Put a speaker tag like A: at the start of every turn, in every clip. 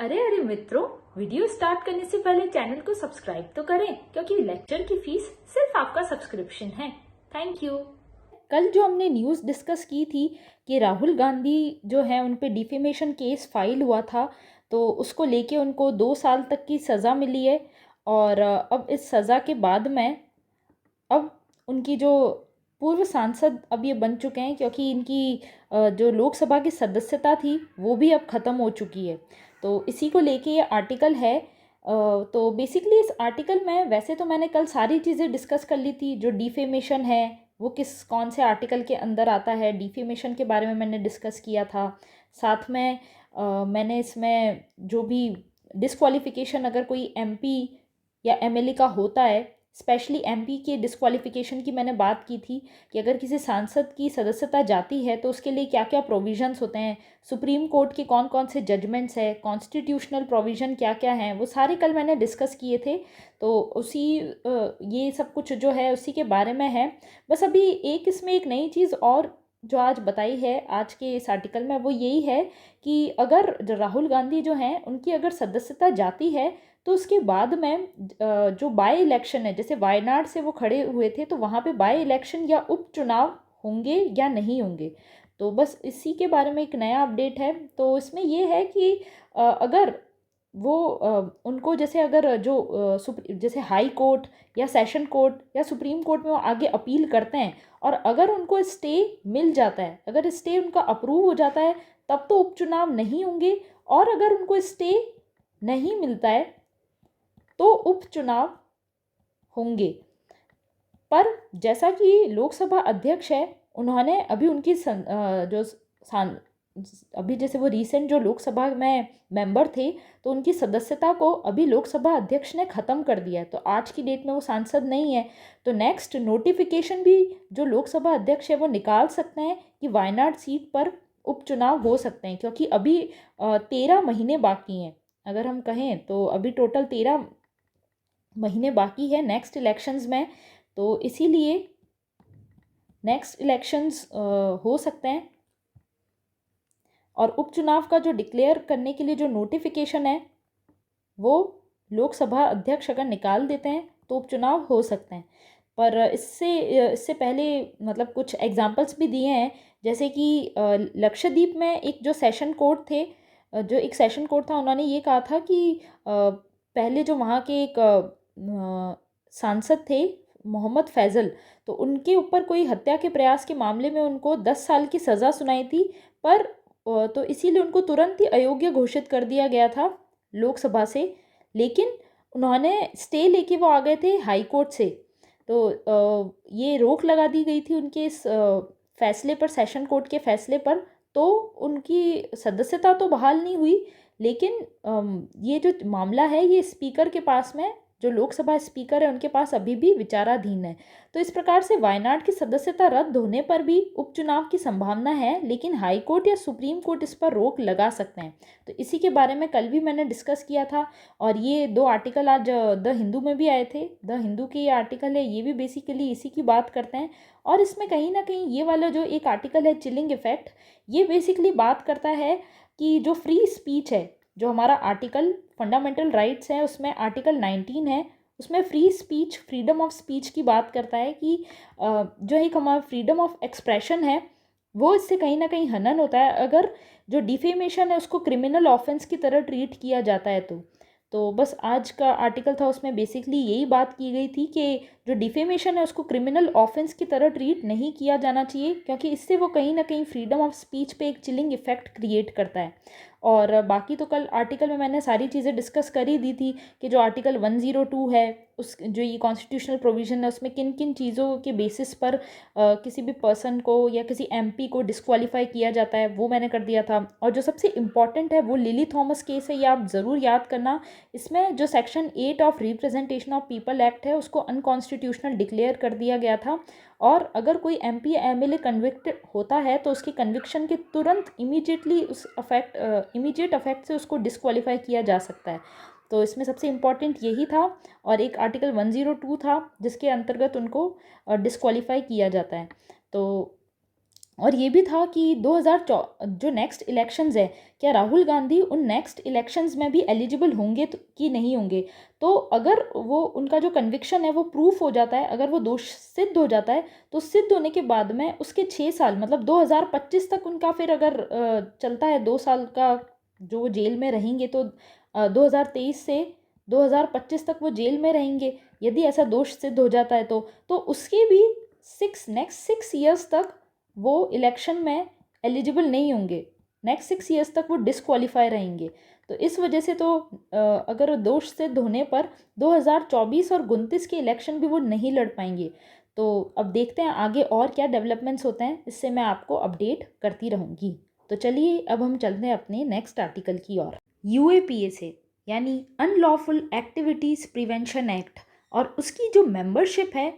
A: अरे अरे मित्रों, वीडियो स्टार्ट करने से पहले चैनल को सब्सक्राइब तो करें, क्योंकि लेक्चर की फीस सिर्फ आपका सब्सक्रिप्शन है। Thank you.
B: कल जो हमने न्यूज़ डिस्कस की थी कि राहुल गांधी जो है उन पे डिफेमेशन केस फाइल हुआ था, तो उसको लेके उनको 2 साल तक की सज़ा मिली है। और अब इस सज़ा के बाद में अब उनकी जो पूर्व सांसद अब ये बन चुके हैं, क्योंकि इनकी जो लोकसभा की सदस्यता थी वो भी अब ख़त्म हो चुकी है। तो इसी को लेके ये आर्टिकल है। तो बेसिकली इस आर्टिकल में वैसे तो मैंने कल सारी चीज़ें डिस्कस कर ली थी। जो डिफेमेशन है वो कौन से आर्टिकल के अंदर आता है, डिफेमेशन के बारे में मैंने डिस्कस किया था। साथ में मैंने इसमें जो भी डिस्क्वालिफिकेशन अगर कोई एमपी या एमएलए का होता है, स्पेशली एमपी के डिस्क्वालिफिकेशन की मैंने बात की थी कि अगर किसी सांसद की सदस्यता जाती है तो उसके लिए क्या क्या प्रोविजंस होते हैं, सुप्रीम कोर्ट के कौन कौन से जजमेंट्स है, कॉन्स्टिट्यूशनल प्रोविज़न क्या क्या हैं, वो सारे कल मैंने डिस्कस किए थे। तो ये सब कुछ जो है उसी के बारे में है। बस अभी इसमें एक नई चीज़ और जो आज बताई है आज के इस आर्टिकल में, वो यही है कि अगर जो राहुल गांधी जो हैं उनकी अगर सदस्यता जाती है तो उसके बाद में जो बाय इलेक्शन है, जैसे वायनाड से वो खड़े हुए थे, तो वहाँ पे बाय इलेक्शन या उपचुनाव होंगे या नहीं होंगे। तो बस इसी के बारे में एक नया अपडेट है। तो इसमें ये है कि अगर वो उनको जैसे अगर जो जैसे हाई कोर्ट या सेशन कोर्ट या सुप्रीम कोर्ट में वो आगे अपील करते हैं, और अगर उनको स्टे मिल जाता है, अगर स्टे उनका अप्रूव हो जाता है, तब तो उपचुनाव नहीं होंगे। और अगर उनको स्टे नहीं मिलता है तो उपचुनाव होंगे। पर जैसा कि लोकसभा अध्यक्ष है, उन्होंने अभी उनकी जो सान अभी जैसे वो रीसेंट जो लोकसभा में मेंबर थे, तो उनकी सदस्यता को अभी लोकसभा अध्यक्ष ने ख़त्म कर दिया है, तो आज की डेट में वो सांसद नहीं है। तो नेक्स्ट नोटिफिकेशन भी जो लोकसभा अध्यक्ष है वो निकाल सकते हैं कि वायनाड सीट पर उपचुनाव हो सकते हैं, क्योंकि अभी 13 महीने बाकी हैं। अगर हम कहें तो अभी टोटल 13 महीने बाकी है नेक्स्ट इलेक्शंस में। तो इसीलिए नेक्स्ट इलेक्शंस हो सकते हैं, और उपचुनाव का जो डिक्लेयर करने के लिए जो नोटिफिकेशन है वो लोकसभा अध्यक्ष अगर निकाल देते हैं तो उपचुनाव हो सकते हैं। पर इससे इससे पहले मतलब कुछ एग्जांपल्स भी दिए हैं, जैसे कि लक्षद्वीप में एक जो सेशन कोर्ट थे, जो एक सेशन कोर्ट था, उन्होंने ये कहा था कि पहले जो वहाँ के एक सांसद थे मोहम्मद फैज़ल, तो उनके ऊपर कोई हत्या के प्रयास के मामले में उनको 10 साल की सज़ा सुनाई थी। पर तो इसीलिए उनको तुरंत ही अयोग्य घोषित कर दिया गया था लोकसभा से। लेकिन उन्होंने स्टे लेके वो आ गए थे हाई कोर्ट से, तो ये रोक लगा दी गई थी उनके इस फैसले पर, सेशन कोर्ट के फैसले पर। तो उनकी सदस्यता तो बहाल नहीं हुई, लेकिन ये जो मामला है ये स्पीकर के पास में, जो लोकसभा स्पीकर है उनके पास अभी भी विचाराधीन है। तो इस प्रकार से वायनाड की सदस्यता रद्द होने पर भी उपचुनाव की संभावना है, लेकिन हाई कोर्ट या सुप्रीम कोर्ट इस पर रोक लगा सकते हैं। तो इसी के बारे में कल भी मैंने डिस्कस किया था, और ये 2 आर्टिकल आज द हिंदू में भी आए थे। द हिंदू के ये आर्टिकल है, ये भी बेसिकली इसी की बात करते हैं। और इसमें कहीं ना कहीं ये वाला जो एक आर्टिकल है चिलिंग इफेक्ट, ये बेसिकली बात करता है कि जो फ्री स्पीच है, जो हमारा आर्टिकल फंडामेंटल राइट्स है उसमें आर्टिकल 19 है, उसमें free speech, freedom of speech की बात करता है कि जो एक हमारा फ्रीडम ऑफ एक्सप्रेशन है वो इससे कहीं ना कहीं हनन होता है अगर जो डिफेमेशन है उसको क्रिमिनल ऑफेंस की तरह ट्रीट किया जाता है। तो बस आज का आर्टिकल था, उसमें बेसिकली यही बात की गई थी कि जो डिफेमेशन है उसको क्रिमिनल ऑफेंस की तरह ट्रीट नहीं किया जाना चाहिए, क्योंकि इससे वो कहीं ना कहीं फ्रीडम ऑफ स्पीच पे एक चिलिंग इफेक्ट क्रिएट करता है। और बाकी तो कल आर्टिकल में मैंने सारी चीज़ें डिस्कस कर ही दी थी कि जो आर्टिकल 102 है, उस जो ये कॉन्स्टिट्यूशनल प्रोविज़न है उसमें किन किन चीज़ों के बेसिस पर किसी भी पर्सन को या किसी एमपी को डिस्क्वालीफाई किया जाता है, वो मैंने कर दिया था। और जो सबसे इम्पॉर्टेंट है वो लिली थॉमस केस है, ये आप ज़रूर याद करना। इसमें जो section 8 of representation of people act है उसको अनकॉन्स्टिट्यूशनल डिक्लेयर कर दिया गया था। और अगर कोई एमपी या एमएलए कन्विक्टेड होता है तो उसकी कन्विक्शन के तुरंत इमीडिएटली उस इमीडिएट अफेक्ट से उसको डिस्क्वालीफाई किया जा सकता है। तो इसमें सबसे इम्पॉर्टेंट यही था। और एक आर्टिकल 102 था जिसके अंतर्गत उनको डिस्क्वालीफाई किया जाता है। तो और ये भी था कि 2004 जो नेक्स्ट इलेक्शंस है, क्या राहुल गांधी उन नेक्स्ट इलेक्शंस में भी एलिजिबल होंगे कि नहीं होंगे। तो अगर वो उनका जो कन्विक्शन है वो प्रूफ हो जाता है, अगर वो दोष सिद्ध हो जाता है, तो सिद्ध होने के बाद में उसके 6 साल मतलब 2025 तक उनका फिर अगर चलता है 2 साल का जो वो जेल में रहेंगे, तो 2023 से 2025 तक वो जेल में रहेंगे यदि ऐसा दोष सिद्ध हो जाता है। तो उसके भी नेक्स्ट 6 ईयर्स तक वो इलेक्शन में एलिजिबल नहीं होंगे, नेक्स्ट 6 ईयर्स तक वो डिसक्वालीफाई रहेंगे। तो इस वजह से तो अगर दोष सिद्ध होने पर 2024 और 29 के इलेक्शन भी वो नहीं लड़ पाएंगे। तो अब देखते हैं आगे और क्या डेवलपमेंट्स होते हैं, इससे मैं आपको अपडेट करती रहूँगी। तो चलिए अब हम चलते हैं अपने नेक्स्ट आर्टिकल की ओर। यूएपीए से यानी अनलॉफुल एक्टिविटीज़ प्रिवेंशन एक्ट, और उसकी जो मेंबरशिप है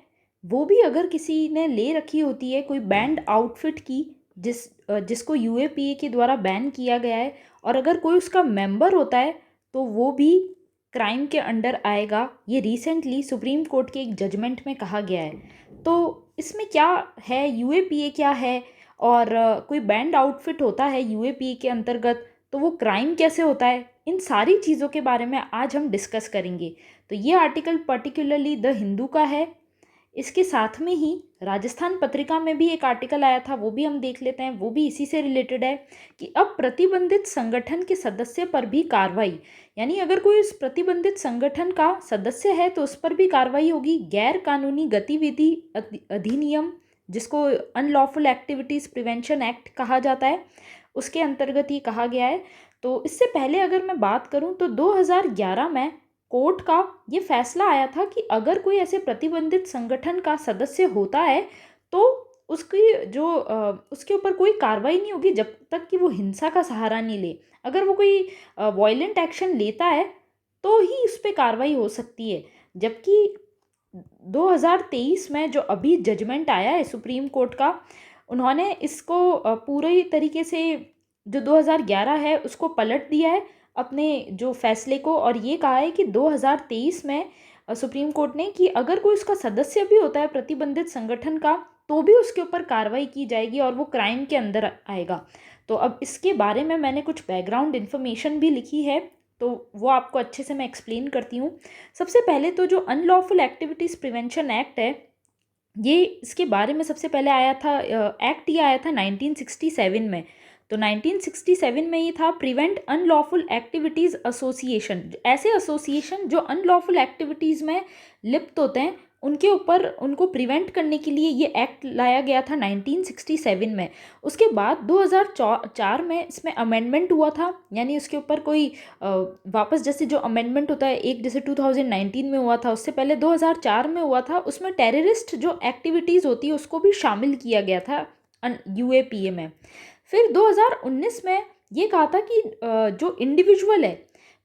B: वो भी अगर किसी ने ले रखी होती है कोई बैंड आउटफिट की जिसको यूएपीए के द्वारा बैन किया गया है, और अगर कोई उसका मेंबर होता है तो वो भी क्राइम के अंडर आएगा। ये रिसेंटली सुप्रीम कोर्ट के एक जजमेंट में कहा गया है। तो इसमें क्या है, यूएपीए क्या है, और कोई बैंड आउटफिट होता है यूएपीए के अंतर्गत तो वो क्राइम कैसे होता है, इन सारी चीज़ों के बारे में आज हम डिस्कस करेंगे। तो ये आर्टिकल पर्टिकुलरली द हिंदू का है। इसके साथ में ही राजस्थान पत्रिका में भी एक आर्टिकल आया था, वो भी हम देख लेते हैं, वो भी इसी से रिलेटेड है कि अब प्रतिबंधित संगठन के सदस्य पर भी कार्रवाई, यानी अगर कोई उस प्रतिबंधित संगठन का सदस्य है तो उस पर भी कार्रवाई होगी। गैर कानूनी गतिविधि अधिनियम, जिसको अनलॉफुल एक्टिविटीज़ प्रिवेंशन एक्ट कहा जाता है, उसके अंतर्गत ये कहा गया है। तो इससे पहले अगर मैं बात करूं तो 2011 में कोर्ट का ये फैसला आया था कि अगर कोई ऐसे प्रतिबंधित संगठन का सदस्य होता है तो उसकी जो उसके ऊपर कोई कार्रवाई नहीं होगी जब तक कि वो हिंसा का सहारा नहीं ले। अगर वो कोई वायलेंट एक्शन लेता है तो ही उस पर कार्रवाई हो सकती है। जबकि 2023 में जो अभी जजमेंट आया है सुप्रीम कोर्ट का, उन्होंने इसको पूरे तरीके से जो 2011 है उसको पलट दिया है अपने जो फैसले को, और ये कहा है कि 2023 में सुप्रीम कोर्ट ने कि अगर कोई उसका सदस्य भी होता है प्रतिबंधित संगठन का तो भी उसके ऊपर कार्रवाई की जाएगी और वो क्राइम के अंदर आएगा। तो अब इसके बारे में मैंने कुछ बैकग्राउंड इन्फॉर्मेशन भी लिखी है, तो वो आपको अच्छे से मैं एक्सप्लेन करती हूँ। सबसे पहले तो जो अनलॉफुल एक्टिविटीज़ प्रिवेंशन एक्ट है, ये इसके बारे में सबसे पहले आया था एक्ट ये आया था 1967 में। तो 1967 में ये था प्रिवेंट अनलॉफुल एक्टिविटीज़ एसोसिएशन। ऐसे एसोसिएशन जो अनलॉफुल एक्टिविटीज़ में लिप्त होते हैं उनके ऊपर उनको प्रिवेंट करने के लिए ये एक्ट लाया गया था 1967 में। उसके बाद 2004 में इसमें अमेंडमेंट हुआ था, यानी उसके ऊपर कोई वापस जैसे जो अमेंडमेंट होता है एक जैसे 2019 में हुआ था, उससे पहले 2004 में हुआ था, उसमें टेररिस्ट जो एक्टिविटीज़ होती है उसको भी शामिल किया गया था यूएपीए में। फिर 2019 में ये कहा था कि जो इंडिविजुअल है,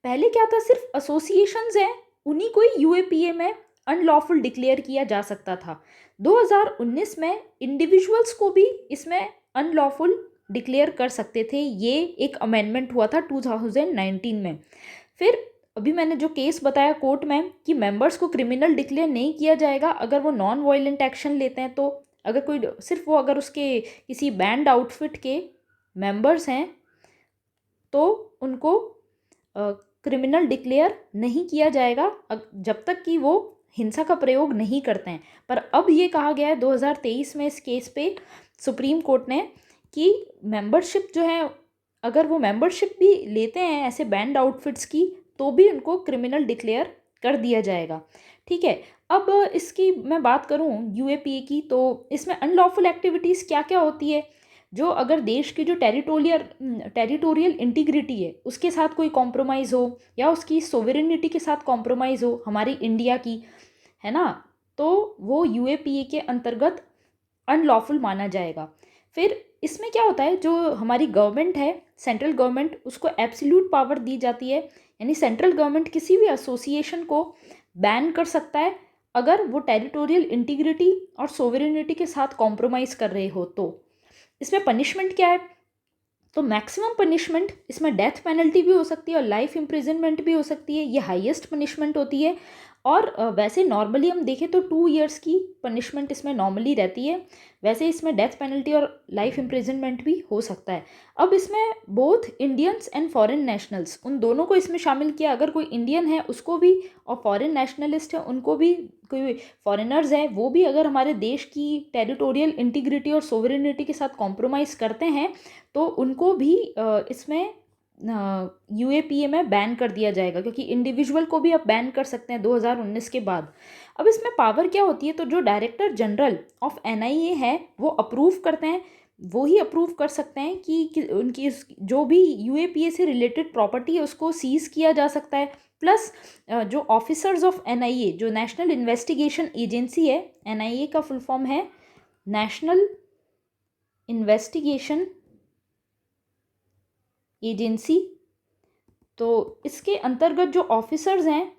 B: पहले क्या था सिर्फ एसोसिएशंस हैं उन्हीं को ही यूएपीए में अनलॉफुल डिक्लेयर किया जा सकता था। 2019 में इंडिविजुअल्स को भी इसमें अनलॉफुल डिक्लेयर कर सकते थे, ये एक अमेंडमेंट हुआ था 2019 में। फिर अभी मैंने जो केस बताया कोर्ट में कि मेंबर्स को क्रिमिनल डिक्लेयर नहीं किया जाएगा अगर वो नॉन वायलेंट एक्शन लेते हैं, तो अगर कोई सिर्फ वो अगर उसके किसी बैंड आउटफिट के मेंबर्स हैं तो उनको क्रिमिनल डिक्लेयर नहीं किया जाएगा जब तक कि वो हिंसा का प्रयोग नहीं करते हैं। पर अब ये कहा गया है 2023 में इस केस पे सुप्रीम कोर्ट ने कि मेंबरशिप जो है, अगर वो मेंबरशिप भी लेते हैं ऐसे बैंड आउटफिट्स की तो भी उनको क्रिमिनल डिक्लेयर कर दिया जाएगा। ठीक है, अब इसकी मैं बात करूं यूएपीए की, तो इसमें अनलॉफुल एक्टिविटीज़ क्या क्या होती है। जो अगर देश की जो टेरिटोरियल इंटीग्रिटी है उसके साथ कोई कॉम्प्रोमाइज़ हो या उसकी सोवेरेनिटी के साथ कॉम्प्रोमाइज़ हो हमारी इंडिया की, है ना, तो वो यूएपीए के अंतर्गत अनलॉफुल माना जाएगा। फिर इसमें क्या होता है, जो हमारी गवर्नमेंट है सेंट्रल गवर्नमेंट, उसको एब्सोल्यूट पावर दी जाती है, यानी सेंट्रल गवर्नमेंट किसी भी एसोसिएशन को बैन कर सकता है अगर वो टेरिटोरियल इंटीग्रिटी और सोवेरेनिटी के साथ कॉम्प्रोमाइज़ कर रहे हो। तो इसमें पनिशमेंट क्या है, तो मैक्सिमम पनिशमेंट इसमें डेथ पेनल्टी भी हो सकती है और लाइफ इम्प्रिजनमेंट भी हो सकती है, ये हाईएस्ट पनिशमेंट होती है। और वैसे नॉर्मली हम देखें तो 2 इयर्स की पनिशमेंट इसमें नॉर्मली रहती है। वैसे इसमें डेथ पेनल्टी और लाइफ इम्प्रिजनमेंट भी हो सकता है। अब इसमें both Indians and foreign nationals, उन दोनों को इसमें शामिल किया। अगर कोई इंडियन है उसको भी, और फॉरेन नेशनलिस्ट है उनको भी, कोई फॉरेनर्स हैं वो भी अगर हमारे देश की टेरिटोरियल इंटीग्रिटी और सोवरेनिटी के साथ कॉम्प्रोमाइज़ करते हैं तो उनको भी इसमें यूएपीए में बैन कर दिया जाएगा, क्योंकि इंडिविजुअल को भी आप बैन कर सकते हैं 2019 के बाद। अब इसमें पावर क्या होती है, तो जो डायरेक्टर जनरल ऑफ एनआईए है वो अप्रूव करते हैं, वो ही अप्रूव कर सकते हैं कि उनकी जो भी यूएपीए से रिलेटेड प्रॉपर्टी है उसको सीज किया जा सकता है। प्लस जो ऑफिसर्स ऑफ एनआईए, जो नेशनल इन्वेस्टिगेशन एजेंसी है, एनआईए का फुल फॉर्म है नेशनल इन्वेस्टिगेशन एजेंसी, तो इसके अंतर्गत जो ऑफिसर्स हैं,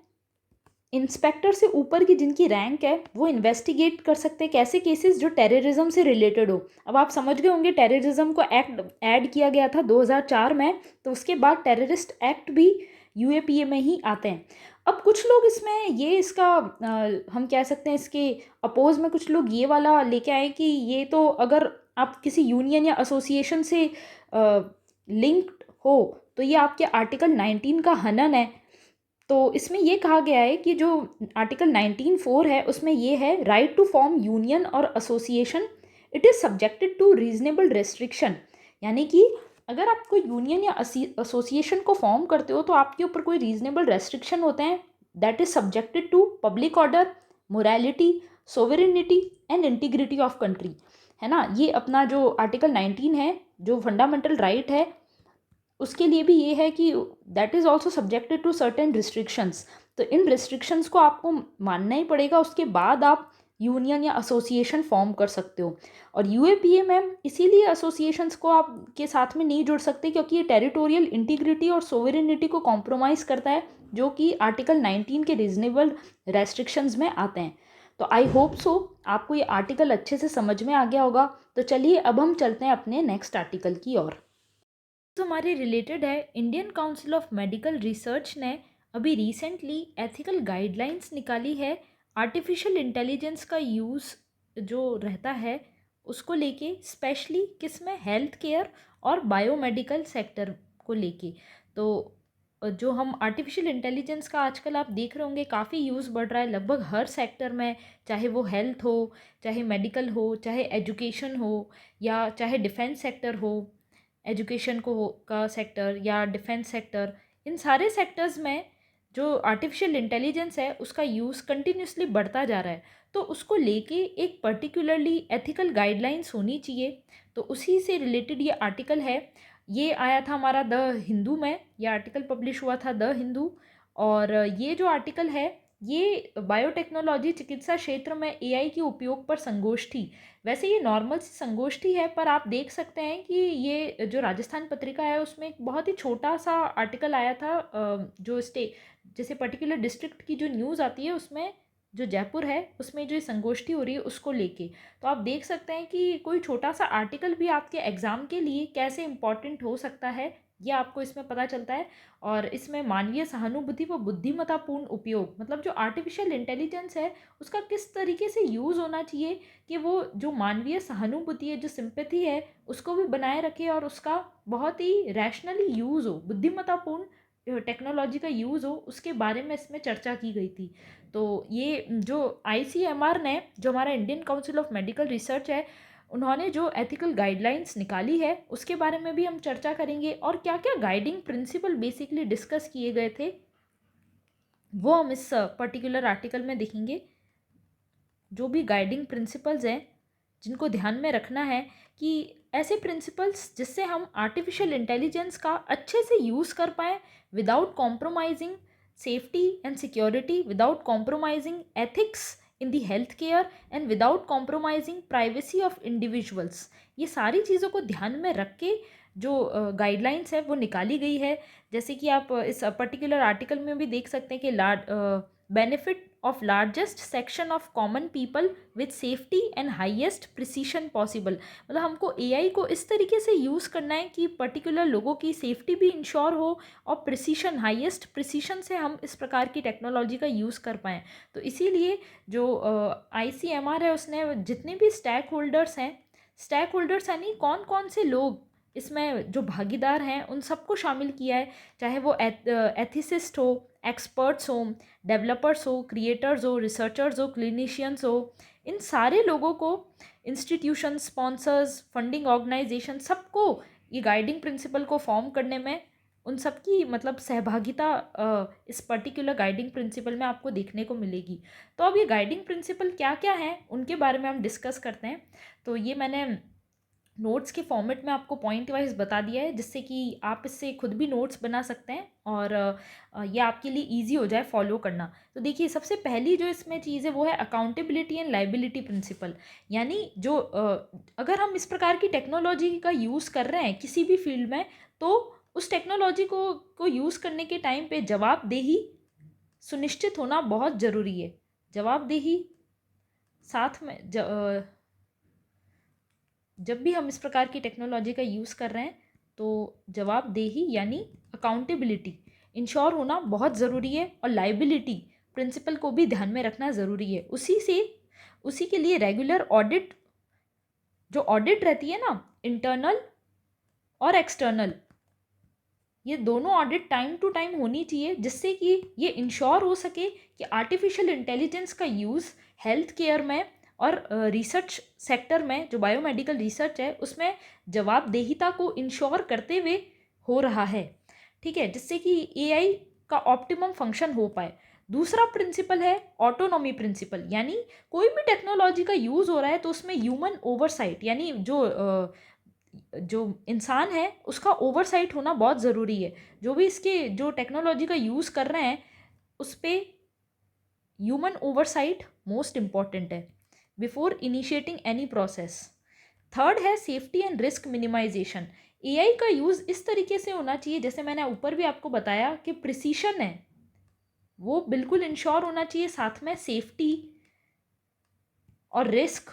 B: इंस्पेक्टर से ऊपर की जिनकी रैंक है, वो इन्वेस्टिगेट कर सकते हैं कैसे केसेस जो टेररिज्म से रिलेटेड हो। अब आप समझ गए होंगे टेररिज्म को एक्ट ऐड किया गया था 2004 में, तो उसके बाद टेररिस्ट एक्ट भी यूएपीए में ही आते हैं। अब कुछ लोग इसमें ये इसका हम कह सकते हैं इसके अपोज में कुछ लोग ये वाला लेके आए कि ये तो अगर आप किसी यूनियन या एसोसिएशन से लिंक्ड हो तो ये आपके आर्टिकल 19 का हनन है। तो इसमें ये कहा गया है कि जो आर्टिकल 19(4) है उसमें ये है, राइट टू फॉर्म यूनियन और association it is subjected to reasonable restriction. यानी कि अगर आप कोई यूनियन या एसोसिएशन को फॉर्म करते हो तो आपके ऊपर कोई रीजनेबल रेस्ट्रिक्शन होते हैं, that is subjected to public order, morality, sovereignty and integrity of country, है ना। ये अपना जो आर्टिकल 19 है, जो फंडामेंटल राइट है, उसके लिए भी ये है कि that is also subjected to certain restrictions. तो इन रिस्ट्रिक्शंस को आपको मानना ही पड़ेगा, उसके बाद आप यूनियन या एसोसिएशन फॉर्म कर सकते हो। और यूएपीए में इसीलिए एसोसिएशंस को आप के साथ में नहीं जुड़ सकते, क्योंकि ये टेरिटोरियल इंटीग्रिटी और सोवरेनिटी को कॉम्प्रोमाइज़ करता है, जो कि आर्टिकल 19 के रीजनेबल रेस्ट्रिक्शंस में आते हैं। तो आई होप सो आपको ये आर्टिकल अच्छे से समझ में आ गया होगा। तो चलिए अब हम चलते हैं अपने नेक्स्ट आर्टिकल की ओर। तो हमारे रिलेटेड है, Indian council of medical research ने अभी रिसेंटली एथिकल गाइडलाइंस निकाली है आर्टिफिशियल इंटेलिजेंस का यूज़ जो रहता है उसको लेके, स्पेशली किस में, हेल्थ केयर और बायोमेडिकल सेक्टर को लेके। तो जो हम आर्टिफिशियल इंटेलिजेंस का आजकल आप देख रहे होंगे काफ़ी यूज़ बढ़ रहा है लगभग हर सेक्टर में, चाहे वो हेल्थ हो, चाहे मेडिकल हो, चाहे एजुकेशन हो, या चाहे डिफेंस सेक्टर हो, एजुकेशन को का सेक्टर या डिफेंस सेक्टर, इन सारे सेक्टर्स में जो आर्टिफिशियल इंटेलिजेंस है उसका यूज़ कंटिन्यूसली बढ़ता जा रहा है। तो उसको लेके एक पर्टिकुलरली एथिकल गाइडलाइंस होनी चाहिए। तो उसी से रिलेटेड ये आर्टिकल है। ये आया था हमारा द हिंदू में, ये आर्टिकल पब्लिश हुआ था द हिंदू। और ये जो आर्टिकल है ये बायोटेक्नोलॉजी चिकित्सा क्षेत्र में एआई के उपयोग पर संगोष्ठी, वैसे ये नॉर्मल सी संगोष्ठी है, पर आप देख सकते हैं कि ये जो राजस्थान पत्रिका है उसमें एक बहुत ही छोटा सा आर्टिकल आया था, जो जैसे पर्टिकुलर डिस्ट्रिक्ट की जो न्यूज़ आती है उसमें, जो जयपुर है उसमें जो ये संगोष्ठी हो रही है उसको लेके। तो आप देख सकते हैं कि कोई छोटा सा आर्टिकल भी आपके एग्ज़ाम के लिए कैसे इम्पॉर्टेंट हो सकता है, ये आपको इसमें पता चलता है। और इसमें मानवीय सहानुभूति व बुद्धिमत्तापूर्ण उपयोग, मतलब जो आर्टिफिशियल इंटेलिजेंस है उसका किस तरीके से यूज़ होना चाहिए कि वो जो मानवीय सहानुभूति है, जो सिंपैथी है, उसको भी बनाए रखे और उसका बहुत ही रैशनली यूज़ हो, बुद्धिमत्तापूर्ण टेक्नोलॉजी का यूज़ हो, उसके बारे में इसमें चर्चा की गई थी। तो ये जो आईसीएमआर ने, जो हमारा Indian council of medical research है, उन्होंने जो एथिकल गाइडलाइंस निकाली है उसके बारे में भी हम चर्चा करेंगे, और क्या क्या गाइडिंग प्रिंसिपल बेसिकली डिस्कस किए गए थे वो हम इस पर्टिकुलर आर्टिकल में देखेंगे। जो भी गाइडिंग प्रिंसिपल्स हैं जिनको ध्यान में रखना है कि ऐसे प्रिंसिपल्स जिससे हम आर्टिफिशियल इंटेलिजेंस का अच्छे से यूज़ कर पाएँ without compromising safety and security, without compromising ethics in the health care and without compromising privacy of individuals. ये सारी चीज़ों को ध्यान में रख के जो गाइडलाइंस है वो निकाली गई है। जैसे कि आप इस पर्टिकुलर आर्टिकल में भी देख सकते हैं कि benefit of largest section of common people with safety and highest precision possible. मतलब हमको एआई को इस तरीके से यूज़ करना है कि पर्टिकुलर लोगों की सेफ्टी भी इंश्योर हो और प्रिसीशन, हाईएस्ट प्रिसीशन से हम इस प्रकार की टेक्नोलॉजी का यूज़ कर पाएँ। तो इसीलिए जो ICMR है उसने जितने भी स्टैक होल्डर्स यानी कौन कौन से लोग इसमें जो भागीदार हैं उन सबको शामिल किया है, चाहे वो एथिसिस्ट हो, एक्सपर्ट्स हो, डेवलपर्स हो, क्रिएटर्स हो, रिसर्चर्स हो, क्लिनिशियंस हो, इन सारे लोगों को, इंस्टीट्यूशन, स्पॉन्सर्स, फंडिंग ऑर्गेनाइजेशन, सबको ये गाइडिंग प्रिंसिपल को फॉर्म करने में उन सबकी मतलब सहभागिता इस पर्टिकुलर गाइडिंग प्रिंसिपल में आपको देखने को मिलेगी। तो अब ये गाइडिंग प्रिंसिपल क्या क्या हैं उनके बारे में हम डिस्कस करते हैं। तो ये मैंने नोट्स के फॉर्मेट में आपको पॉइंट वाइज बता दिया है, जिससे कि आप इससे खुद भी नोट्स बना सकते हैं और ये आपके लिए इजी हो जाए फॉलो करना। तो देखिए, सबसे पहली जो इसमें चीज़ है वो है अकाउंटेबिलिटी एंड लाइबिलिटी प्रिंसिपल। यानी जो अगर हम इस प्रकार की टेक्नोलॉजी का यूज़ कर रहे हैं किसी भी फील्ड में, तो उस टेक्नोलॉजी को यूज़ करने के टाइम पे जवाबदेही सुनिश्चित होना बहुत ज़रूरी है। जवाबदेही साथ में जब भी हम इस प्रकार की टेक्नोलॉजी का यूज़ कर रहे हैं तो जवाबदेही यानी अकाउंटेबिलिटी इंश्योर होना बहुत ज़रूरी है और लाइबिलिटी प्रिंसिपल को भी ध्यान में रखना ज़रूरी है। उसी के लिए रेगुलर ऑडिट, जो ऑडिट रहती है ना, इंटरनल और एक्सटर्नल, ये दोनों ऑडिट टाइम टू टाइम होनी चाहिए, जिससे कि ये इंश्योर हो सके कि आर्टिफिशियल इंटेलिजेंस का यूज़ हेल्थ केयर में और रिसर्च सेक्टर में, जो बायोमेडिकल रिसर्च है उसमें जवाबदेहिता को इंश्योर करते हुए हो रहा है। ठीक है, जिससे कि एआई का ऑप्टिमम फंक्शन हो पाए। दूसरा प्रिंसिपल है ऑटोनॉमी प्रिंसिपल, यानी कोई भी टेक्नोलॉजी का यूज़ हो रहा है तो उसमें ह्यूमन ओवरसाइट, यानी जो इंसान है उसका ओवरसाइट होना बहुत ज़रूरी है। जो भी जो टेक्नोलॉजी का यूज़ कर रहे हैं उस पर ह्यूमन ओवरसाइट मोस्ट इम्पॉर्टेंट है before initiating any process. Third है safety and risk minimization. AI का यूज़ इस तरीके से होना चाहिए, जैसे मैंने ऊपर भी आपको बताया कि प्रिसीशन है वो बिल्कुल इंश्योर होना चाहिए, साथ में सेफ्टी और रिस्क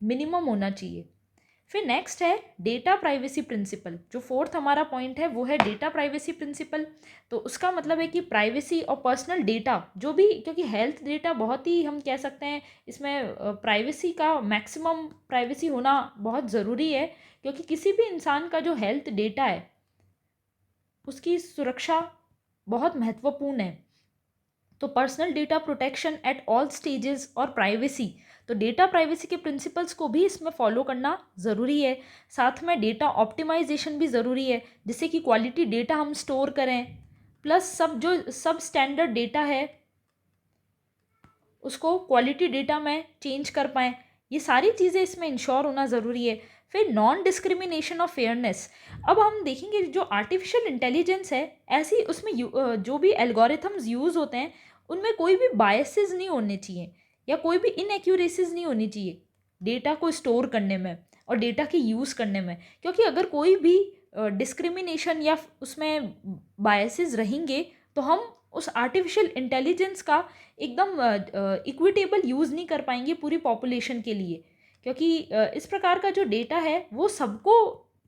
B: मिनिमम होना चाहिए। फिर नेक्स्ट है डेटा प्राइवेसी प्रिंसिपल। जो फोर्थ हमारा पॉइंट है वो है डेटा प्राइवेसी प्रिंसिपल। तो उसका मतलब है कि प्राइवेसी और पर्सनल डेटा जो भी, क्योंकि हेल्थ डेटा बहुत ही, हम कह सकते हैं इसमें प्राइवेसी का मैक्सिमम प्राइवेसी होना बहुत ज़रूरी है, क्योंकि किसी भी इंसान का जो हेल्थ डेटा है उसकी सुरक्षा बहुत महत्वपूर्ण है। तो personal data protection at all stages और प्राइवेसी, तो डेटा प्राइवेसी के प्रिंसिपल्स को भी इसमें फॉलो करना ज़रूरी है। साथ में डेटा ऑप्टिमाइजेशन भी ज़रूरी है, जिससे कि क्वालिटी डेटा हम स्टोर करें, प्लस सब स्टैंडर्ड डेटा है उसको क्वालिटी डेटा में चेंज कर पाएँ। ये सारी चीज़ें इसमें इंश्योर होना ज़रूरी है। फिर नॉन डिस्क्रिमिनेशन ऑफ फेयरनेस। अब हम देखेंगे जो आर्टिफिशियल इंटेलिजेंस है, ऐसी उसमें जो भी एल्गोरिथम्स यूज़ होते हैं उनमें कोई भी बायसेस नहीं होने चाहिए या कोई भी इनएक्यूरेसीज नहीं होनी चाहिए डेटा को स्टोर करने में और डेटा की यूज़ करने में। क्योंकि अगर कोई भी डिस्क्रिमिनेशन या उसमें बायसेस रहेंगे तो हम उस आर्टिफिशियल इंटेलिजेंस का एकदम इक्विटेबल यूज़ नहीं कर पाएंगे पूरी पॉपुलेशन के लिए, क्योंकि इस प्रकार का जो डेटा है वो सबको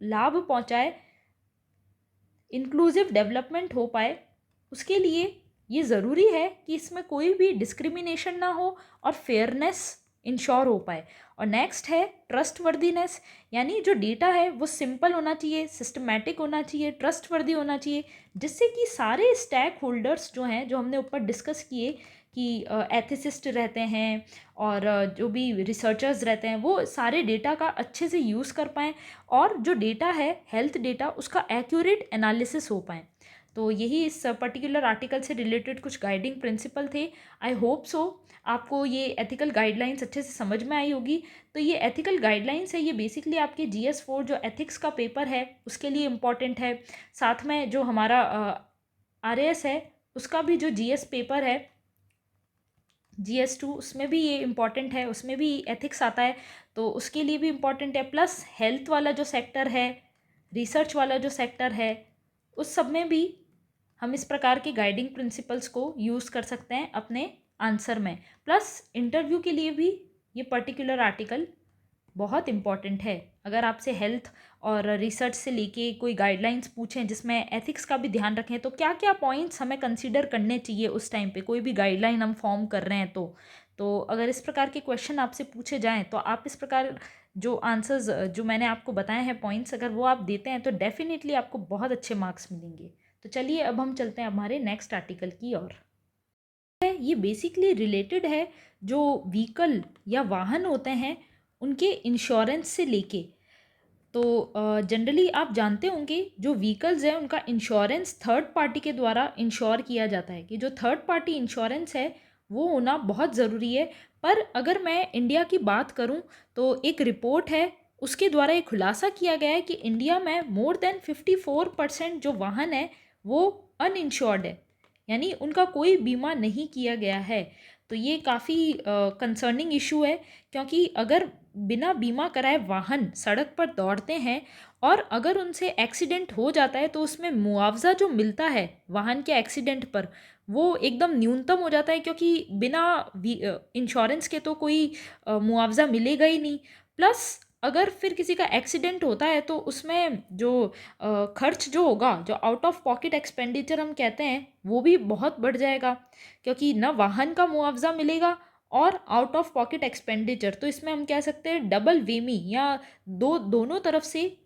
B: लाभ पहुंचाए, इंक्लूसिव डेवलपमेंट हो पाए, उसके लिए ये ज़रूरी है कि इसमें कोई भी डिस्क्रिमिनेशन ना हो और फेयरनेस इंश्योर हो पाए। और नेक्स्ट है ट्रस्टवर्दीनेस, यानी जो डेटा है वो सिंपल होना चाहिए, सिस्टमैटिक होना चाहिए, ट्रस्टवर्दी होना चाहिए, जिससे कि सारे स्टैक होल्डर्स जो हैं, जो हमने ऊपर डिस्कस किए कि एथिसिस्ट रहते हैं और जो भी रिसर्चर्स रहते हैं, वो सारे डेटा का अच्छे से यूज़ कर पाएँ और जो डेटा है हेल्थ डेटा उसका एक्यूरेट एनालिसिस हो पाए। तो यही इस पर्टिकुलर आर्टिकल से रिलेटेड कुछ गाइडिंग प्रिंसिपल थे। आई होप सो आपको ये एथिकल गाइडलाइंस अच्छे से समझ में आई होगी। तो ये एथिकल गाइडलाइंस है, ये बेसिकली आपके GS4 जो एथिक्स का पेपर है उसके लिए इम्पॉर्टेंट है। साथ में जो हमारा RAS है उसका भी जो GS पेपर है GS2 उसमें भी ये इम्पॉर्टेंट है, उसमें भी एथिक्स आता है, तो उसके लिए भी इम्पॉर्टेंट है। प्लस हेल्थ वाला जो सेक्टर है, रिसर्च वाला जो सेक्टर है, उस सब में भी हम इस प्रकार के गाइडिंग प्रिंसिपल्स को यूज़ कर सकते हैं अपने आंसर में। प्लस इंटरव्यू के लिए भी ये पर्टिकुलर आर्टिकल बहुत इम्पॉर्टेंट है। अगर आपसे हेल्थ और रिसर्च से लेके कोई गाइडलाइंस पूछें जिसमें एथिक्स का भी ध्यान रखें, तो क्या क्या पॉइंट्स हमें कंसीडर करने चाहिए उस टाइम पे कोई भी गाइडलाइन हम फॉर्म कर रहे हैं तो अगर इस प्रकार के क्वेश्चन आपसे पूछे जाएं तो आप इस प्रकार जो आंसर्स जो मैंने आपको बताए हैं पॉइंट्स, अगर वो आप देते हैं तो डेफिनेटली आपको बहुत अच्छे मार्क्स मिलेंगे। तो चलिए अब हम चलते हैं हमारे नेक्स्ट आर्टिकल की ओर। ये बेसिकली रिलेटेड है जो व्हीकल या वाहन होते हैं उनके इंश्योरेंस से लेके। तो जनरली आप जानते होंगे जो व्हीकल्स हैं उनका इंश्योरेंस थर्ड पार्टी के द्वारा इंश्योर किया जाता है, कि जो थर्ड पार्टी इंश्योरेंस है वो होना बहुत ज़रूरी है। पर अगर मैं इंडिया की बात करूं तो एक रिपोर्ट है उसके द्वारा ये खुलासा किया गया है कि इंडिया में मोर देन 54% जो वाहन है वो अनइंश्योर्ड है, यानी उनका कोई बीमा नहीं किया गया है। तो ये काफ़ी कंसर्निंग इशू है, क्योंकि अगर बिना बीमा कराए वाहन सड़क पर दौड़ते हैं और अगर उनसे एक्सीडेंट हो जाता है तो उसमें मुआवजा जो मिलता है वाहन के एक्सीडेंट पर वो एकदम न्यूनतम हो जाता है, क्योंकि बिना इंश्योरेंस के तो कोई मुआवजा मिलेगा ही नहीं। प्लस अगर फिर किसी का एक्सीडेंट होता है तो उसमें जो खर्च जो होगा, जो आउट ऑफ पॉकेट एक्सपेंडिचर हम कहते हैं, वो भी बहुत बढ़ जाएगा, क्योंकि ना वाहन का मुआवजा मिलेगा और आउट ऑफ पॉकेट एक्सपेंडिचर। तो इसमें हम कह सकते हैं डबल वेमी या दोनों तरफ से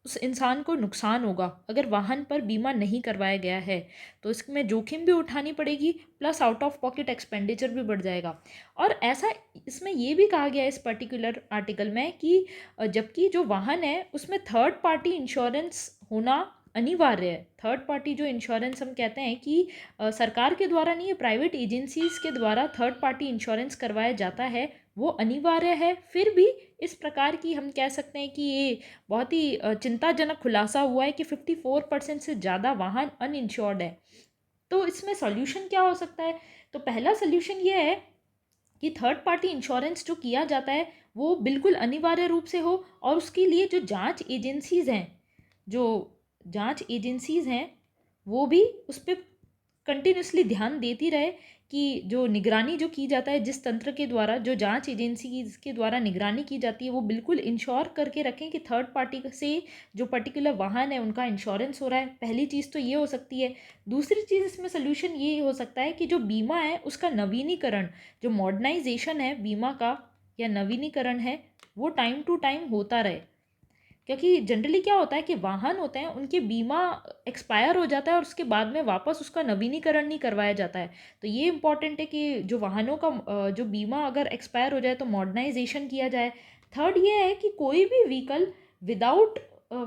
B: उस इंसान को नुकसान होगा अगर वाहन पर बीमा नहीं करवाया गया है। तो इसमें जोखिम भी उठानी पड़ेगी, plus out of pocket expenditure भी बढ़ जाएगा। और ऐसा इसमें ये भी कहा गया है इस पर्टिकुलर आर्टिकल में कि जबकि जो वाहन है उसमें थर्ड पार्टी इंश्योरेंस होना अनिवार्य है। थर्ड पार्टी जो इंश्योरेंस हम कहते हैं कि सरकार के द्वारा नहीं, प्राइवेट एजेंसीज के द्वारा थर्ड पार्टी इंश्योरेंस करवाया जाता है, वो अनिवार्य है। फिर भी इस प्रकार की हम कह सकते हैं कि ये बहुत ही चिंताजनक खुलासा हुआ है कि 54% से ज़्यादा वाहन अनइंश्योर्ड है। तो इसमें सॉल्यूशन क्या हो सकता है? तो पहला सॉल्यूशन ये है कि थर्ड पार्टी इंश्योरेंस जो किया जाता है वो बिल्कुल अनिवार्य रूप से हो, और उसके लिए जो जांच एजेंसीज़ हैं वो भी उस पर कंटिन्यूसली ध्यान देती रहे कि जो निगरानी जो की जाता है, जिस तंत्र के द्वारा जो जांच एजेंसी के द्वारा निगरानी की जाती है, वो बिल्कुल इंश्योर करके रखें कि थर्ड पार्टी से जो पर्टिकुलर वाहन है उनका इंश्योरेंस हो रहा है। पहली चीज़ तो ये हो सकती है। दूसरी चीज़ इसमें सोल्यूशन ये हो सकता है कि जो बीमा है उसका नवीनीकरण, जो मॉडर्नाइजेशन है बीमा का या नवीनीकरण है, वो टाइम टू टाइम होता रहे। क्योंकि जनरली क्या होता है कि वाहन होते हैं उनके बीमा एक्सपायर हो जाता है और उसके बाद में वापस उसका नवीनीकरण नहीं करवाया जाता है। तो ये इम्पॉर्टेंट है कि जो वाहनों का जो बीमा अगर एक्सपायर हो जाए तो मॉडर्नाइजेशन किया जाए। थर्ड ये है कि कोई भी व्हीकल विदाउट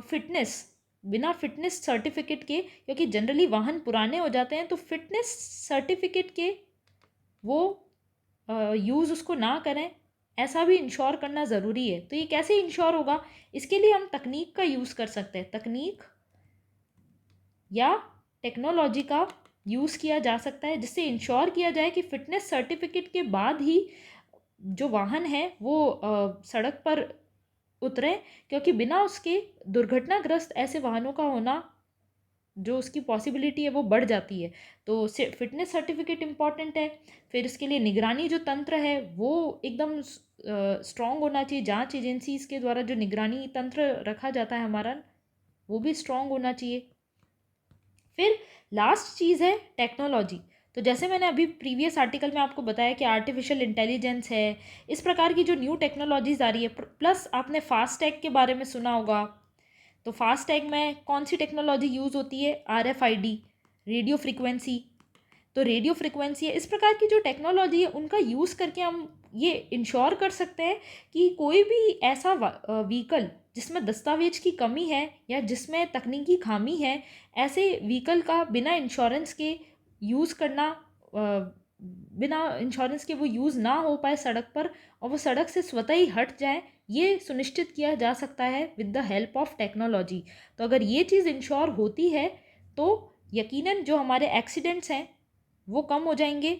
B: फिटनेस, बिना फिटनेस सर्टिफिकेट के, क्योंकि जनरली वाहन पुराने हो जाते हैं तो फिटनेस सर्टिफिकेट के वो यूज़ उसको ना करें, ऐसा भी इंश्योर करना ज़रूरी है। तो ये कैसे इंश्योर होगा? इसके लिए हम तकनीक का यूज़ कर सकते हैं। तकनीक या टेक्नोलॉजी का यूज़ किया जा सकता है जिससे इंश्योर किया जाए कि फिटनेस सर्टिफिकेट के बाद ही जो वाहन है वो सड़क पर उतरे, क्योंकि बिना उसके दुर्घटनाग्रस्त ऐसे वाहनों का होना, जो उसकी पॉसिबिलिटी है वो बढ़ जाती है। तो फिटनेस सर्टिफिकेट इम्पॉर्टेंट है। फिर इसके लिए निगरानी जो तंत्र है वो एकदम स्ट्रॉन्ग होना चाहिए। जांच एजेंसीज के द्वारा जो निगरानी तंत्र रखा जाता है हमारा, वो भी स्ट्रॉन्ग होना चाहिए। फिर लास्ट चीज़ है टेक्नोलॉजी। तो जैसे मैंने अभी प्रीवियस आर्टिकल में आपको बताया कि आर्टिफिशियल इंटेलिजेंस है, इस प्रकार की जो न्यू टेक्नोलॉजीज आ रही है, प्लस आपने फास्टैग के बारे में सुना होगा। तो फास्टैग में कौन सी टेक्नोलॉजी यूज़ होती है? RFID, radio frequency. तो रेडियो फ्रिक्वेंसी है, इस प्रकार की जो टेक्नोलॉजी है उनका यूज़ करके हम ये इंश्योर कर सकते हैं कि कोई भी ऐसा व्हीकल जिसमें दस्तावेज की कमी है या जिसमें तकनीकी खामी है, ऐसे व्हीकल का बिना इंश्योरेंस के यूज़ करना, बिना इंश्योरेंस के वो यूज़ ना हो पाए सड़क पर, और वो सड़क से स्वतः ही हट जाए, ये सुनिश्चित किया जा सकता है with the help of technology. तो अगर ये चीज़ इंश्योर होती है तो यकीनन जो हमारे एक्सीडेंट्स हैं वो कम हो जाएंगे।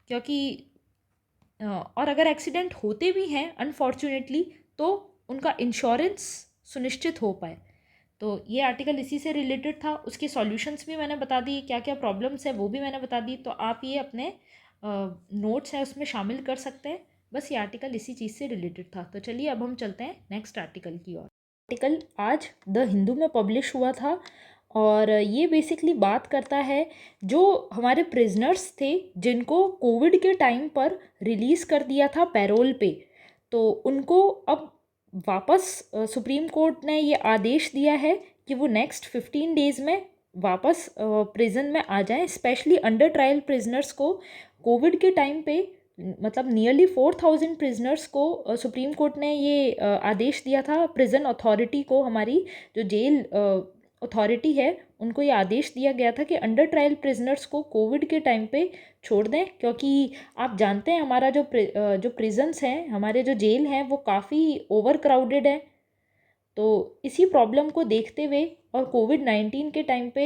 B: क्योंकि और अगर एक्सीडेंट होते भी हैं अनफॉर्चुनेटली तो उनका इंश्योरेंस सुनिश्चित हो पाए। तो ये आर्टिकल इसी से रिलेटेड था। उसके सॉल्यूशंस भी मैंने बता दी, क्या क्या प्रॉब्लम्स है वो भी मैंने बता दी। तो आप ये अपने नोट्स हैं उसमें शामिल कर सकते हैं। बस ये आर्टिकल इसी चीज़ से रिलेटेड था। तो चलिए अब हम चलते हैं नेक्स्ट आर्टिकल की ओर। आर्टिकल आज द हिंदू में पब्लिश हुआ था और ये बेसिकली बात करता है जो हमारे प्रिजनर्स थे जिनको कोविड के टाइम पर रिलीज़ कर दिया था पैरोल पे, तो उनको अब वापस सुप्रीम कोर्ट ने ये आदेश दिया है कि वो नेक्स्ट 15 डेज़ में वापस प्रिजन में आ जाएं। स्पेशली अंडर ट्रायल प्रिजनर्स को कोविड के टाइम पे मतलब नियरली 4000 प्रिजनर्स को सुप्रीम कोर्ट ने ये आदेश दिया था। प्रिजन अथॉरिटी को, हमारी जो जेल अथॉरिटी है, उनको ये आदेश दिया गया था कि अंडर ट्रायल प्रिजनर्स को कोविड के टाइम पे छोड़ दें, क्योंकि आप जानते हैं हमारा जो प्रिजन्स हैं, हमारे जो जेल हैं, वो काफ़ी ओवर क्राउडेड है। तो इसी प्रॉब्लम को देखते हुए और कोविड-19 के टाइम पे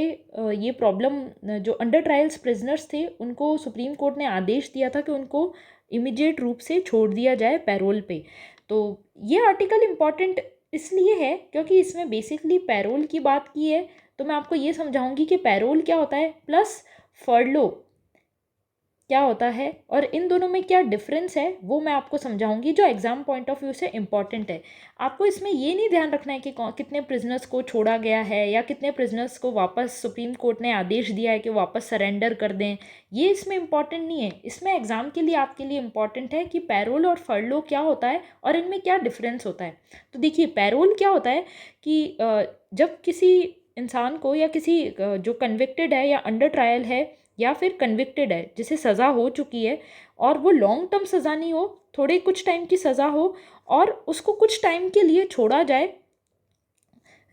B: ये प्रॉब्लम जो अंडर ट्रायल्स प्रिजनर्स थे उनको सुप्रीम कोर्ट ने आदेश दिया था कि उनको इमीडिएट रूप से छोड़ दिया जाए पैरोल पे। तो ये आर्टिकल इम्पॉर्टेंट इसलिए है क्योंकि इसमें बेसिकली पैरोल की बात की है। तो मैं आपको ये समझाऊंगी कि पैरोल क्या होता है प्लस फर्लो क्या होता है और इन दोनों में क्या डिफरेंस है वो मैं आपको समझाऊंगी, जो एग्ज़ाम पॉइंट ऑफ व्यू से इम्पॉर्टेंट है। आपको इसमें ये नहीं ध्यान रखना है कि कितने प्रिजनर्स को छोड़ा गया है या कितने प्रिजनर्स को वापस सुप्रीम कोर्ट ने आदेश दिया है कि वापस सरेंडर कर दें। ये इसमें इम्पॉर्टेंट नहीं है। इसमें एग्ज़ाम के लिए आपके लिए इम्पॉर्टेंट है कि पैरोल और फर्लो क्या होता है और इनमें क्या डिफरेंस होता है। तो देखिए, पैरोल क्या होता है कि जब किसी इंसान को या किसी जो कन्विक्टेड है या अंडर ट्रायल है या फिर कन्विक्टेड है, जिसे सज़ा हो चुकी है और वो लॉन्ग टर्म सज़ा नहीं हो, थोड़े कुछ टाइम की सज़ा हो और उसको कुछ टाइम के लिए छोड़ा जाए,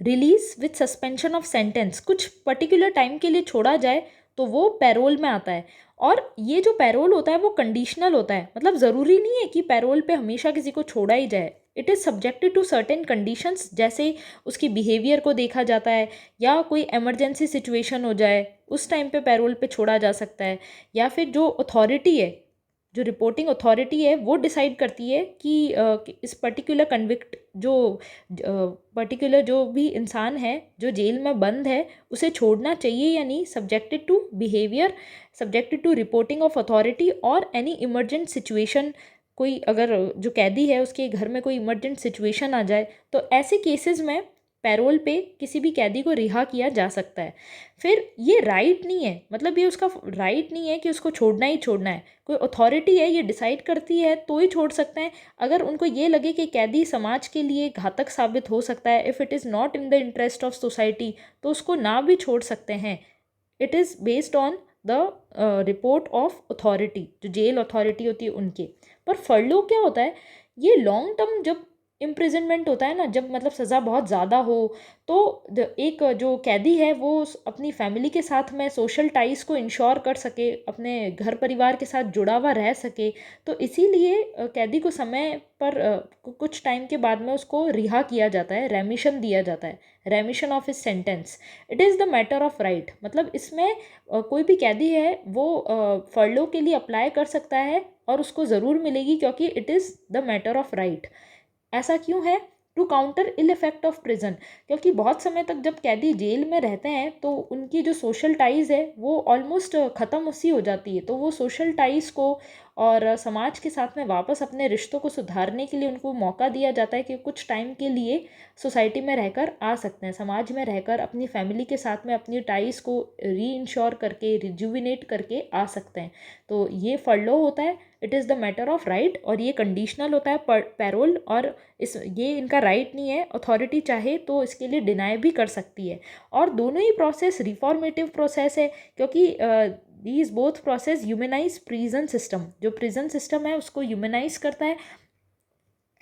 B: release with suspension of sentence, कुछ पर्टिकुलर टाइम के लिए छोड़ा जाए, तो वो पैरोल में आता है। और ये जो पैरोल होता है वो कंडीशनल होता है, मतलब ज़रूरी नहीं है कि पैरोल पे हमेशा किसी को छोड़ा ही जाए। It is subjected to certain conditions, जैसे उसकी बिहेवियर को देखा जाता है या कोई इमरजेंसी सिचुएशन हो जाए उस टाइम पे पैरोल पे छोड़ा जा सकता है, या फिर जो अथॉरिटी है, जो रिपोर्टिंग अथॉरिटी है, वो डिसाइड करती है कि इस पर्टिकुलर कन्विक्ट जो पर्टिकुलर जो भी इंसान है जो जेल में बंद है उसे छोड़ना चाहिए या नहीं, subjected to behaviour, subjected to reporting of authority और एनी इमरजेंट सिचुएशन। कोई अगर जो कैदी है उसके घर में कोई इमरजेंट सिचुएशन आ जाए तो ऐसे केसेस में पैरोल पे किसी भी कैदी को रिहा किया जा सकता है। फिर ये राइट नहीं है, मतलब ये उसका राइट नहीं है कि उसको छोड़ना ही छोड़ना है। कोई अथॉरिटी है, ये डिसाइड करती है तो ही छोड़ सकते हैं। अगर उनको ये लगे कि कैदी समाज के लिए घातक साबित हो सकता है, if it is not in the interest of society, तो उसको ना भी छोड़ सकते हैं। It is based on the report of authority, जो जेल अथॉरिटी होती है उनके। पर फर्लो क्या होता है, ये लॉन्ग टर्म जब इम्प्रिजनमेंट होता है ना, जब मतलब सज़ा बहुत ज़्यादा हो, तो एक जो कैदी है वो अपनी फैमिली के साथ में सोशल टाइज़ को इंश्योर कर सके, अपने घर परिवार के साथ जुड़ा हुआ रह सके। तो इसीलिए कैदी को समय पर कुछ टाइम के बाद में उसको रिहा किया जाता है, रेमिशन दिया जाता है, रेमिशन of his sentence. It is the matter of right, मतलब इसमें कोई भी कैदी है वो फर्लो के लिए अप्लाई कर सकता है और उसको ज़रूर मिलेगी, क्योंकि it is the matter of right. ऐसा क्यों है? To counter ill effect of prison, क्योंकि बहुत समय तक जब कैदी जेल में रहते हैं तो उनकी जो सोशल टाइज़ है वो ऑलमोस्ट ख़त्म सी हो जाती है। तो वो सोशल टाइज़ को और समाज के साथ में वापस अपने रिश्तों को सुधारने के लिए उनको मौका दिया जाता है कि कुछ टाइम के लिए सोसाइटी में रहकर आ सकते हैं, समाज में रहकर अपनी फैमिली के साथ में अपनी टाइज़ को री इंश्योर करके, रिजुविनेट करके आ सकते हैं। तो ये फर्लो होता है, it is the matter of right, और ये कंडीशनल होता है पैरोल, और ये इनका राइट नहीं है। अथॉरिटी चाहे तो इसके लिए डिनाई भी कर सकती है। और दोनों ही प्रोसेस रिफॉर्मेटिव प्रोसेस है, क्योंकि these both process humanise prison system, जो प्रिजन सिस्टम है उसको ह्यूमनाइज करता है।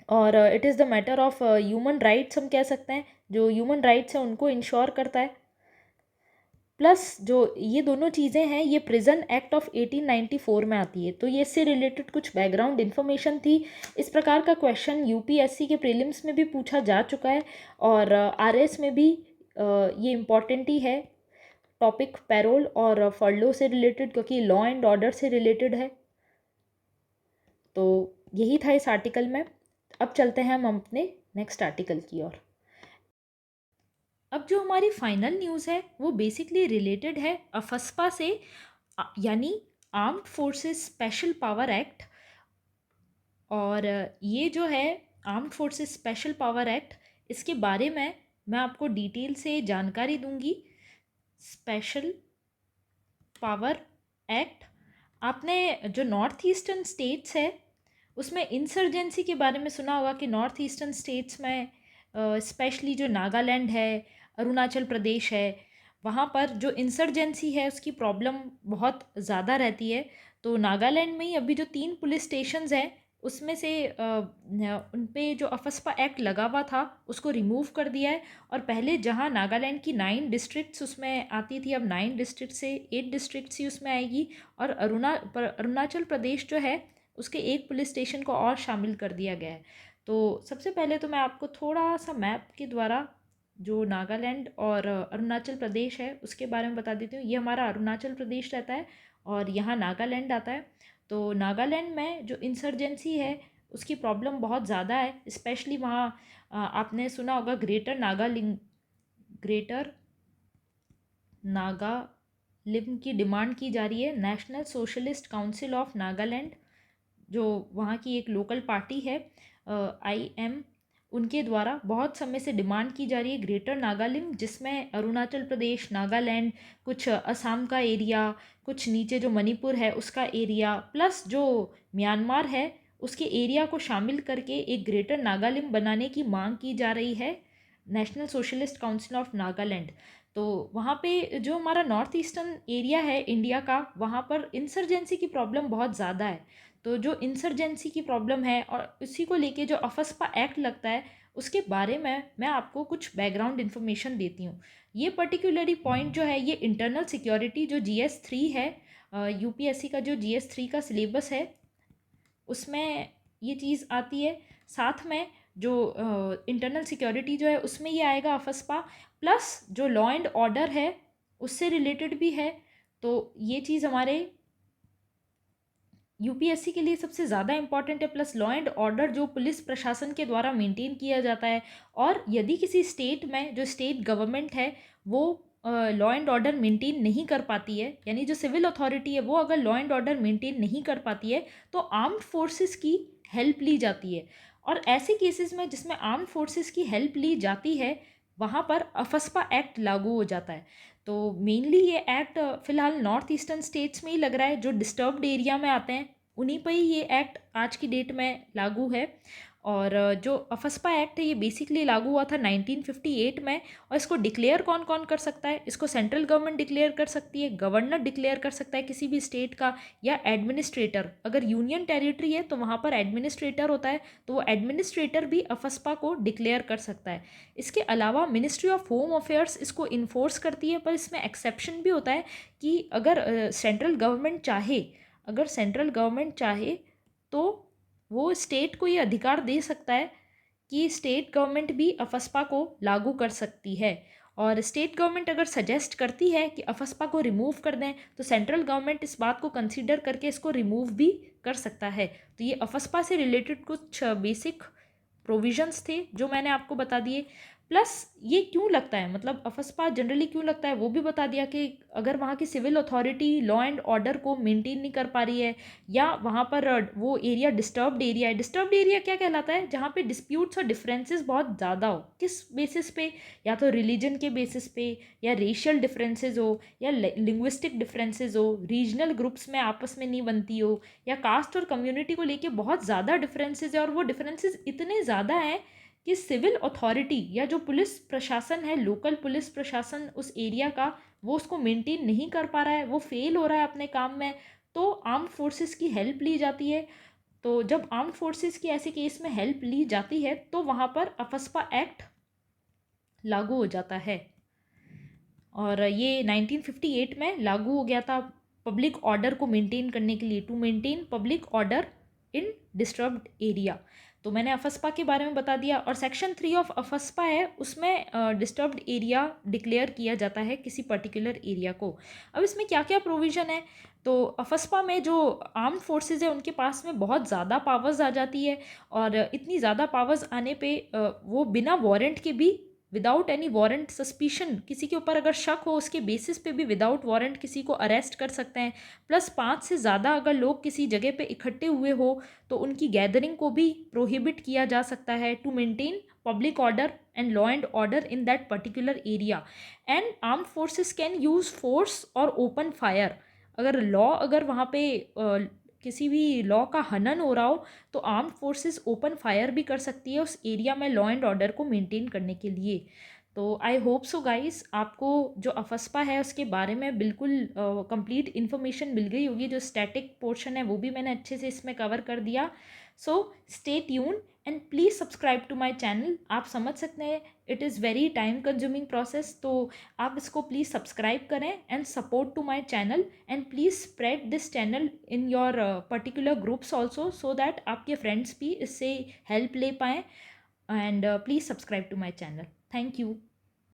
B: और it is the matter of human rights, हम कह सकते हैं, जो ह्यूमन राइट्स हैं उनको इंश्योर करता है। प्लस जो ये दोनों चीज़ें हैं ये प्रिजन एक्ट ऑफ 1894 में आती है। तो ये इससे रिलेटेड कुछ बैकग्राउंड इन्फॉर्मेशन थी। इस प्रकार का क्वेश्चन यूपीएससी के प्रीलिम्स में भी पूछा जा चुका है और आरएस में भी ये इम्पॉर्टेंट ही है टॉपिक, पैरोल और फर्लो से रिलेटेड, क्योंकि लॉ एंड ऑर्डर से रिलेटेड है। तो यही था इस आर्टिकल में। अब चलते हैं हम अपने नेक्स्ट आर्टिकल की ओर। अब जो हमारी फाइनल न्यूज़ है वो बेसिकली रिलेटेड है अफस्पा से, यानी armed forces special power act. और ये जो है armed forces special power act, इसके बारे में मैं आपको डिटेल से जानकारी दूंगी। स्पेशल पावर एक्ट, आपने जो नॉर्थ ईस्टर्न स्टेट्स है उसमें इंसर्जेंसी के बारे में सुना होगा कि नॉर्थ ईस्टर्न स्टेट्स में स्पेशली जो नागालैंड है, अरुणाचल प्रदेश है, वहाँ पर जो इंसर्जेंसी है उसकी प्रॉब्लम बहुत ज़्यादा रहती है। तो नागालैंड में ही अभी जो 3 पुलिस स्टेशंस हैं उसमें से उन पे जो अफस्पा एक्ट लगा हुआ था उसको रिमूव कर दिया है। और पहले जहाँ नागालैंड की 9 डिस्ट्रिक्ट्स उसमें आती थी, अब 9 डिस्ट्रिक्ट से 8 डिस्ट्रिक्ट्स ही उसमें आएगी। और अरुणाचल प्रदेश जो है उसके एक पुलिस स्टेशन को और शामिल कर दिया गया है। तो सबसे पहले तो मैं आपको थोड़ा सा मैप के द्वारा जो नागालैंड और अरुणाचल प्रदेश है उसके बारे में बता देती हूँ। ये हमारा अरुणाचल प्रदेश रहता है और यहाँ नागालैंड आता है। तो नागालैंड में जो इंसर्जेंसी है उसकी प्रॉब्लम बहुत ज़्यादा है, स्पेशली वहाँ आपने सुना होगा ग्रेटर नागालिम की डिमांड की जा रही है। National socialist council of Nagaland जो वहाँ की एक लोकल पार्टी है IM, उनके द्वारा बहुत समय से डिमांड की जा रही है ग्रेटर नागालिम, जिसमें अरुणाचल प्रदेश, नागालैंड, कुछ असम का एरिया, कुछ नीचे जो मणिपुर है उसका एरिया, प्लस जो म्यांमार है उसके एरिया को शामिल करके एक ग्रेटर नागालिम बनाने की मांग की जा रही है national socialist council of Nagaland. तो वहाँ पे जो हमारा नॉर्थ ईस्टर्न एरिया है इंडिया का, वहाँ पर इंसर्जेंसी की प्रॉब्लम बहुत ज़्यादा है। तो जो इंसर्जेंसी की प्रॉब्लम है और उसी को लेके जो अफस्पा एक्ट लगता है उसके बारे में मैं आपको कुछ बैकग्राउंड इन्फॉर्मेशन देती हूँ। ये पर्टिकुलरली पॉइंट जो है ये इंटरनल सिक्योरिटी जो GS3 है, UPSC का जो GS3 का सिलेबस है उसमें ये चीज़ आती है। साथ में जो इंटरनल सिक्योरिटी जो है उसमें ये आएगा अफस्पा, प्लस जो लॉ एंड ऑर्डर है उससे रिलेटेड भी है। तो ये चीज़ हमारे UPSC के लिए सबसे ज़्यादा इंपॉर्टेंट है। प्लस लॉ एंड ऑर्डर जो पुलिस प्रशासन के द्वारा मेंटेन किया जाता है, और यदि किसी स्टेट में जो स्टेट गवर्नमेंट है वो लॉ एंड ऑर्डर मेंटेन नहीं कर पाती है, यानी जो सिविल अथॉरिटी है वो अगर लॉ एंड ऑर्डर मेंटेन नहीं कर पाती है तो आर्म्ड फोर्सेस की हेल्प ली जाती है। और ऐसे केसेस में जिसमें आर्म्ड फोर्सेस की हेल्प ली जाती है वहाँ पर अफस्पा एक्ट लागू हो जाता है। तो मेनली ये एक्ट फ़िलहाल नॉर्थ ईस्टर्न स्टेट्स में ही लग रहा है, जो डिस्टर्ब्ड एरिया में आते हैं उन्हीं पर ही ये एक्ट आज की डेट में लागू है। और जो अफस्पा एक्ट है ये बेसिकली लागू हुआ था 1958 में। और इसको डिक्लेयर कौन कौन कर सकता है? इसको सेंट्रल गवर्नमेंट डिक्लेयर कर सकती है, गवर्नर डिक्लेयर कर सकता है किसी भी स्टेट का, या एडमिनिस्ट्रेटर। अगर यूनियन टेरिटरी है तो वहाँ पर एडमिनिस्ट्रेटर होता है, तो वो एडमिनिस्ट्रेटर भी अफस्पा को डिक्लेयर कर सकता है। इसके अलावा मिनिस्ट्री ऑफ होम अफेयर्स इसको इन्फोर्स करती है, पर इसमें एक्सेप्शन भी होता है कि अगर सेंट्रल गवर्नमेंट चाहे तो वो स्टेट को ये अधिकार दे सकता है कि स्टेट गवर्नमेंट भी अफस्पा को लागू कर सकती है। और स्टेट गवर्नमेंट अगर सजेस्ट करती है कि अफस्पा को रिमूव कर दें तो सेंट्रल गवर्नमेंट इस बात को कंसीडर करके इसको रिमूव भी कर सकता है। तो ये अफस्पा से रिलेटेड कुछ बेसिक प्रोविजंस थे जो मैंने आपको बता दिए। प्लस ये क्यों लगता है, मतलब अफस्पा जनरली क्यों लगता है वो भी बता दिया कि अगर वहाँ की civil authority law and order को मेंटेन नहीं कर पा रही है, या वहाँ पर वो एरिया डिस्टर्ब्ड एरिया है। डिस्टर्ब्ड एरिया क्या कहलाता है? जहाँ पे डिस्प्यूट्स और डिफरेंसेस बहुत ज़्यादा हो। किस बेसिस पे? या तो रिलीजन के बेसिस पे, या रेशियल डिफरेंसेस हो, या लिंग्विस्टिक डिफरेंसेस हो, रीजनल ग्रुप्स में आपस में नहीं बनती हो, या कास्ट और कम्युनिटी को लेके बहुत ज़्यादा डिफरेंसेस है। और वो डिफरेंसेस इतने ज़्यादा हैं कि सिविल अथॉरिटी या जो पुलिस प्रशासन है, लोकल पुलिस प्रशासन उस एरिया का, वो उसको मेंटेन नहीं कर पा रहा है, वो फेल हो रहा है अपने काम में, तो आर्म्ड फोर्सेस की हेल्प ली जाती है। तो जब आर्म्ड फोर्सेस की ऐसे केस में हेल्प ली जाती है तो वहाँ पर अफस्पा एक्ट लागू हो जाता है। और ये 1958 में लागू हो गया था पब्लिक ऑर्डर को मेंटेन करने के लिए, to maintain public order in disturbed area. तो मैंने अफस्पा के बारे में बता दिया। और सेक्शन 3 ऑफ अफस्पा है, उसमें डिस्टर्ब्ड एरिया डिक्लेयर किया जाता है किसी पर्टिकुलर एरिया को। अब इसमें क्या क्या प्रोविज़न है? तो अफस्पा में जो आर्म्ड फोर्सेस है उनके पास में बहुत ज़्यादा पावर्स आ जाती है, और इतनी ज़्यादा पावर्स आने पे वो बिना वारंट के भी विदाउट एनी वारंट सस्पिशन, किसी के ऊपर अगर शक हो उसके बेसिस पे भी विदाउट वारंट किसी को अरेस्ट कर सकते हैं। प्लस 5 से ज़्यादा अगर लोग किसी जगह पे इकट्ठे हुए हो तो उनकी गैदरिंग को भी प्रोहिबिट किया जा सकता है to maintain public order and law and order in that particular area. And armed forces can use force और ओपन फायर। अगर वहाँ पे किसी भी लॉ का हनन हो रहा हो तो आर्म्ड फोर्सेस ओपन फायर भी कर सकती है उस एरिया में लॉ एंड ऑर्डर को मेंटेन करने के लिए। तो आई होप सो गाइस आपको जो अफस्पा है उसके बारे में बिल्कुल कंप्लीट इन्फॉर्मेशन मिल गई होगी। जो स्टैटिक पोर्शन है वो भी मैंने अच्छे से इसमें कवर कर दिया। So stay tune and please subscribe to my channel. आप समझ सकते हैं it is very time consuming process, तो आप इसको प्लीज़ सब्सक्राइब करें and support to my channel and please spread this channel in your particular groups also so that आपके friends भी इससे हेल्प ले पाएँ। And please subscribe to my channel. Thank you.